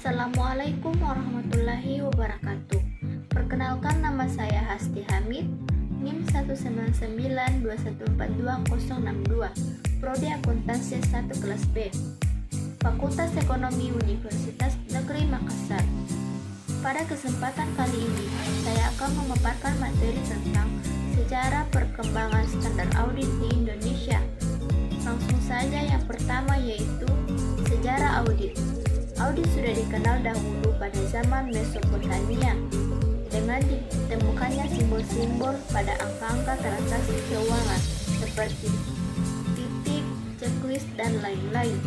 Assalamualaikum warahmatullahi wabarakatuh. Perkenalkan, nama saya Hasti Hamid, NIM 19921420062, Prodi Akuntansi 1 kelas B, Fakultas Ekonomi Universitas Negeri Makassar. Pada kesempatan kali ini, saya akan memaparkan materi tentang sejarah perkembangan standar audit di Indonesia. Langsung saja, yang pertama yaitu sejarah audit. Audit sudah dikenal dahulu pada zaman Mesopotamia dengan ditemukannya simbol-simbol pada angka-angka transaksi keuangan seperti titik, checklist, dan lain-lain.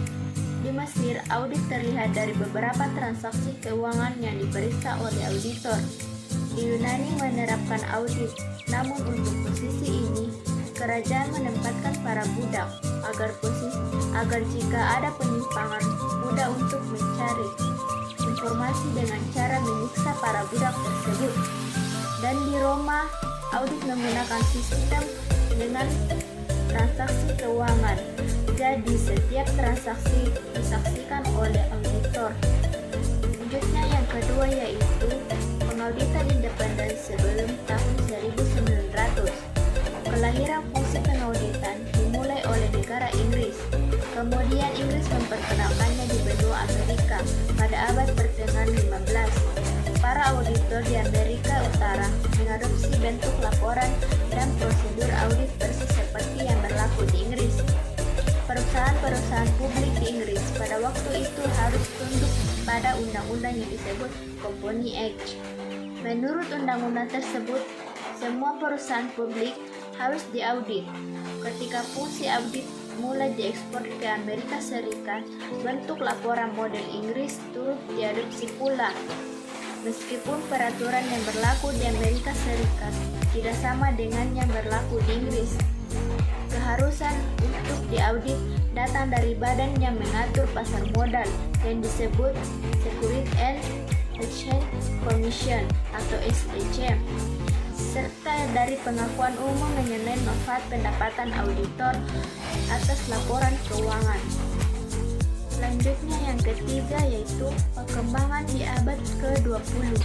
Di Mesir, audit terlihat dari beberapa transaksi keuangan yang diperiksa oleh auditor. Di Yunani menerapkan audit, namun untuk posisi ini, kerajaan menempatkan para budak agar jika ada penyimpangan mudah untuk mencari informasi dengan cara menyiksa para budak tersebut. Dan di Roma, audit menggunakan sistem dengan transaksi keuangan. Jadi setiap transaksi disaksikan oleh auditor. Selanjutnya yang kedua yaitu pengauditan independen sebelum tahun 1900. Kelahiran fungsi pengauditan dimulai oleh negara Inggris. Kemudian Inggris memperkenalkannya di benua Amerika pada abad pertengahan 15. Para auditor di Amerika Utara mengadopsi bentuk laporan dan prosedur audit persis seperti yang berlaku di Inggris. Perusahaan-perusahaan publik di Inggris pada waktu itu harus tunduk pada undang-undang yang disebut Company Act. Menurut undang-undang tersebut, semua perusahaan publik harus diaudit. Ketika fungsi audit mulai diekspor ke Amerika Serikat, bentuk laporan model Inggris turut diadopsi pula. Meskipun peraturan yang berlaku di Amerika Serikat tidak sama dengan yang berlaku di Inggris, keharusan untuk diaudit datang dari badan yang mengatur pasar modal yang disebut Securities and Exchange Commission atau SEC, serta dari pengakuan umum mengenai manfaat pendapatan auditor atas laporan keuangan. Selanjutnya yang ketiga yaitu perkembangan di abad ke-20.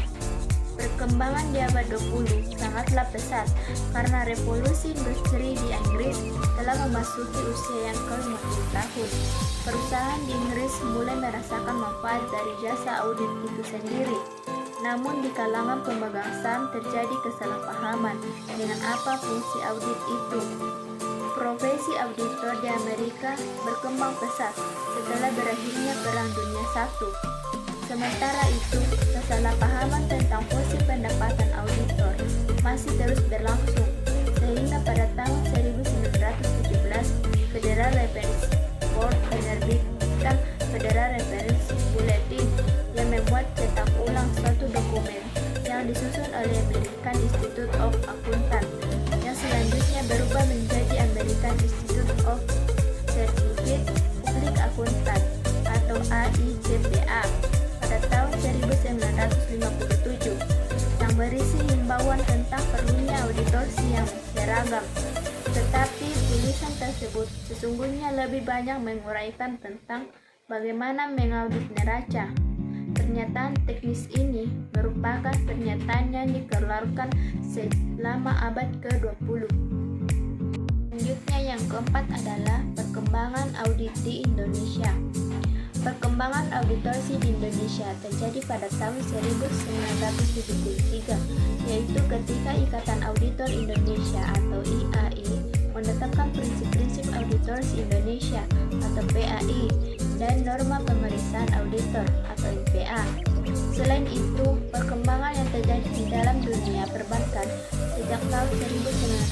Perkembangan di abad 20 sangatlah pesat karena revolusi industri di Inggris telah memasuki usia yang ke-50 tahun. Perusahaan di Inggris mulai merasakan manfaat dari jasa audit itu sendiri. Namun di kalangan pemegang saham terjadi kesalahpahaman dengan apa fungsi audit itu. Profesi auditor di Amerika berkembang pesat setelah berakhirnya Perang Dunia I. Sementara itu, kesalahpahaman tentang fungsi pendapatan auditor masih terus berlangsung, sehingga pada tahun 1917 Federal Reference Board menerbitkan Federal Reference Bulletin yang membuat cetak ulang suatu dokumen yang disusun oleh American Institute of Accountants yang selanjutnya berubah menjadi American Institute of Certified Public Accountants atau AICPA pada tahun 1957 yang berisi himbauan tentang perlunya auditorsi yang seragam. Tetapi tulisan tersebut sesungguhnya lebih banyak menguraikan tentang bagaimana mengaudit neraca. Pernyataan teknis ini merupakan pernyataan yang dikeluarkan selama abad ke-20. Selanjutnya yang keempat adalah perkembangan audit di Indonesia. Perkembangan auditorsi di Indonesia terjadi pada tahun 1973, yaitu ketika Ikatan Auditor Indonesia atau IAI menetapkan prinsip-prinsip auditorsi Indonesia atau PAI dan norma pemeriksaan auditor atau NPA. Selain itu, perkembangan yang terjadi di dalam dunia perbankan sejak tahun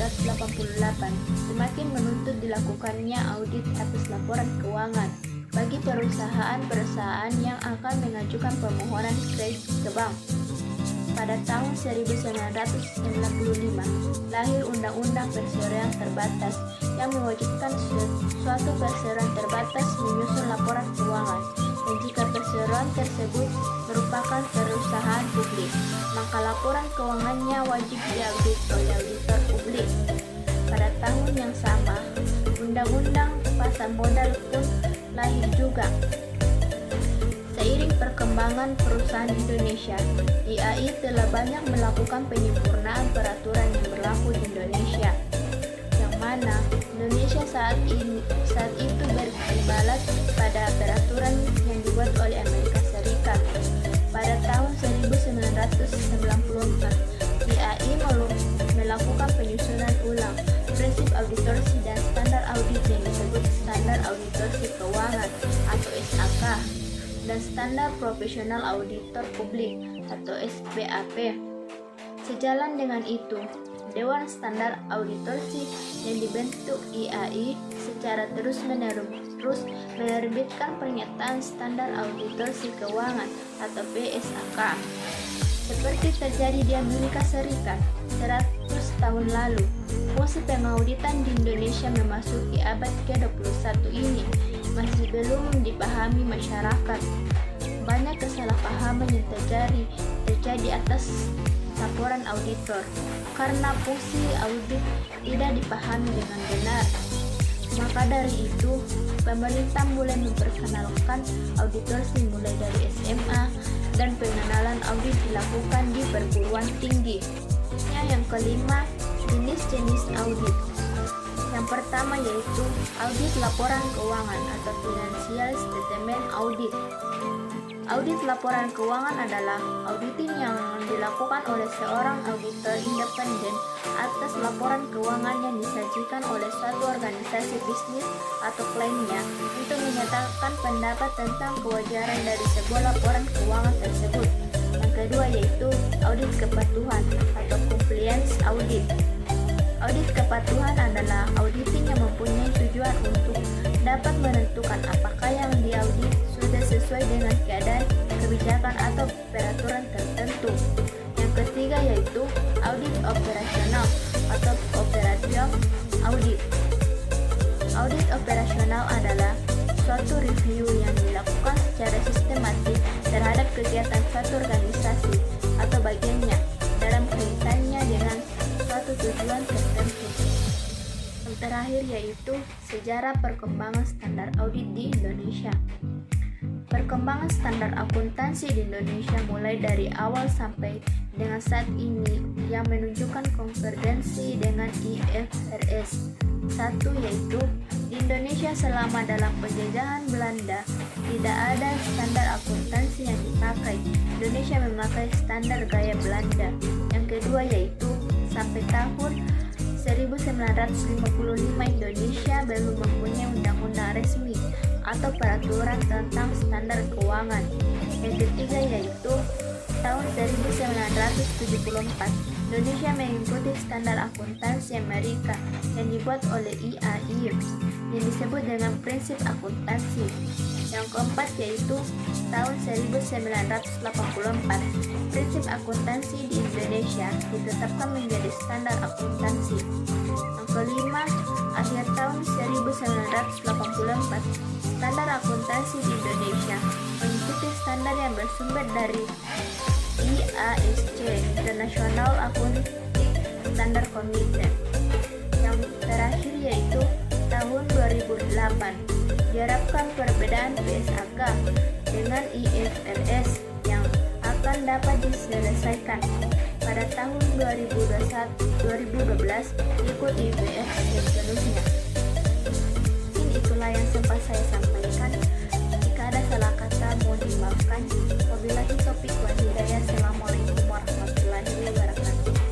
1988 semakin menuntut dilakukannya audit atas laporan keuangan bagi perusahaan-perusahaan yang akan mengajukan permohonan kredit ke bank. Pada tahun 1995, lahir Undang-Undang Perseroan Terbatas yang mewajibkan suatu perseroan terbatas menyusun laporan keuangan. Dan jika perseroan tersebut merupakan perusahaan publik, maka laporan keuangannya wajib diaudit oleh auditor publik. Pada tahun yang sama, Undang-Undang Pasar Modal pun lahir juga. Seiring perkembangan perusahaan Indonesia, IAI telah banyak melakukan penyempurnaan peraturan yang berlaku di Indonesia, yang mana Indonesia saat itu beribarat pada peraturan yang dibuat oleh Amerika Serikat. Pada tahun 1994, IAI melakukan penyusunan ulang prinsip auditorsi dan standar audit yang disebut Standar Auditorsi Keuangan atau SAK dan Standar Profesional Auditor Publik atau SPAP. Sejalan dengan itu, Dewan Standar Auditorsi yang dibentuk IAI secara terus-menerus menerbitkan pernyataan Standar Auditorsi Keuangan atau PSAK. Seperti terjadi di Amerika Serikat 100 tahun lalu, fungsi pengauditan di Indonesia memasuki abad ke-21 ini masih belum dipahami masyarakat. Banyak kesalahpahaman yang terjadi atas laporan auditor karena fungsi audit tidak dipahami dengan benar. Maka dari itu, pemerintah mulai memperkenalkan auditorsi mulai dari SMA dan pengenalan audit dilakukan di perguruan tinggi. Yang kelima, jenis-jenis audit. Yang pertama yaitu audit laporan keuangan atau Financial Statement Audit. Audit laporan keuangan adalah auditing yang dilakukan oleh seorang auditor independen atas laporan keuangan yang disajikan oleh suatu organisasi bisnis atau kliennya untuk menyatakan pendapat tentang kewajaran dari sebuah laporan keuangan tersebut. Yang kedua yaitu audit kepatuhan atau Compliance Audit. Audit kepatuhan adalah auditing yang mempunyai tujuan untuk dapat menentukan apakah yang diaudit sudah sesuai dengan keadaan, kebijakan atau peraturan tertentu. Yang ketiga yaitu audit operasional atau Operation Audit. Audit operasional adalah suatu review yang dilakukan secara sistematis terhadap kegiatan suatu organisasi atau bagiannya dalam kaitannya dengan suatu tujuan tertentu. Yang terakhir yaitu sejarah perkembangan standar audit di Indonesia. Perkembangan standar akuntansi di Indonesia mulai dari awal sampai dengan saat ini yang menunjukkan konvergensi dengan IFRS. Satu yaitu di Indonesia selama dalam penjajahan Belanda tidak ada standar akuntansi yang dipakai. Indonesia memakai standar gaya Belanda. Yang kedua yaitu sampai tahun 1955 Indonesia belum mempunyai undang-undang resmi atau peraturan tentang standar keuangan. Yang ketiga yaitu tahun 1974 Indonesia mengikuti standar akuntansi Amerika yang dibuat oleh IAI yang disebut dengan prinsip akuntansi. Yang keempat yaitu tahun 1984 prinsip akuntansi di Indonesia ditetapkan menjadi standar akuntansi. Yang kelima, akhir tahun 1984 standar akuntansi di Indonesia mengikuti standar yang bersumber dari IASC International Accounting Standard Committee. Yang terakhir yaitu tahun 2008 diharapkan perbedaan PSAK dengan IFRS yang akan dapat diselesaikan pada tahun 2012 ikut IFRS dan seterusnya. Mungkin itulah yang sempat saya sampaikan. Jika ada salah kata mohon dimaafkan. Wabillahi taufiq wal hidayah. Assalamualaikum warahmatullahi wabarakatuh.